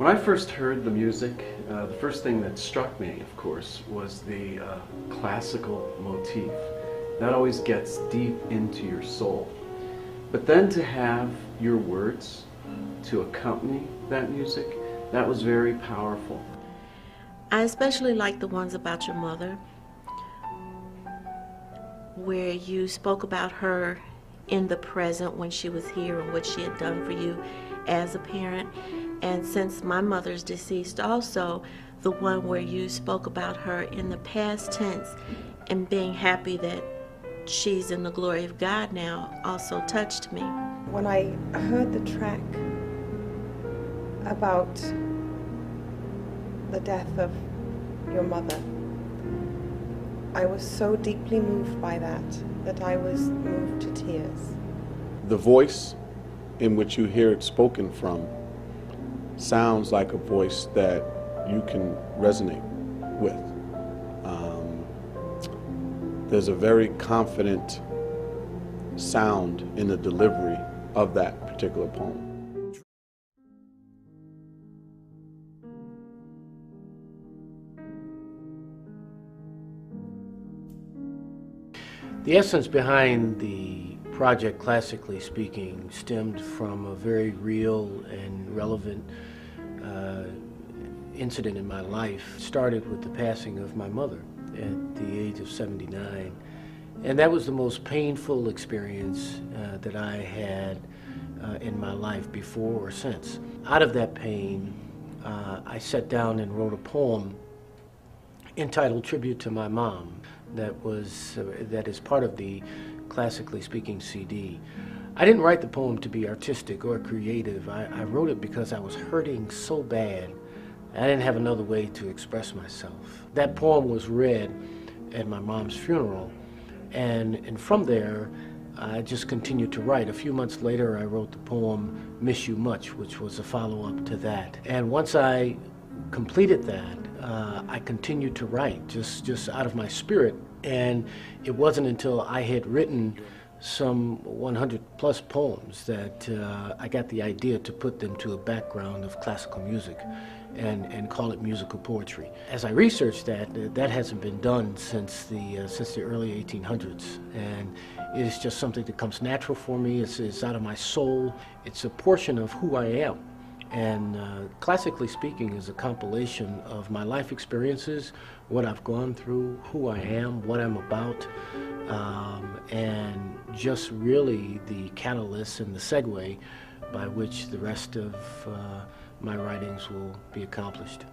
When I first heard the music, the first thing that struck me, of course, was the classical motif. That always gets deep into your soul. But then to have your words to accompany that music, that was very powerful. I especially like the ones about your mother, where you spoke about her in the present when she was here and what she had done for you as a parent. And since my mother's deceased also, the one where you spoke about her in the past tense and being happy that she's in the glory of God now also touched me. When I heard the track about the death of your mother, I was so deeply moved by that I was moved to tears. The voice in which you hear it spoken from sounds like a voice that you can resonate with. There's a very confident sound in the delivery of that particular poem. The essence behind the project, classically speaking, stemmed from a very real and relevant incident in my life. It started with the passing of my mother at the age of 79. And that was the most painful experience that I had in my life before or since. Out of that pain, I sat down and wrote a poem entitled Tribute to My Mom that is part of the Classically Speaking CD. I didn't write the poem to be artistic or creative. I wrote it because I was hurting so bad. I didn't have another way to express myself. That poem was read at my mom's funeral, and from there, I just continued to write. A few months later, I wrote the poem Miss You Much, which was a follow-up to that. And once I completed that, I continued to write, just out of my spirit. And it wasn't until I had written some 100 plus poems that I got the idea to put them to a background of classical music and call it musical poetry. As I researched that hasn't been done since the early 1800s, and it is just something that comes natural for me. It's out of my soul. It's a portion of who I am. And classically speaking is a compilation of my life experiences, what I've gone through, who I am, what I'm about, and just really the catalyst and the segue by which the rest of my writings will be accomplished.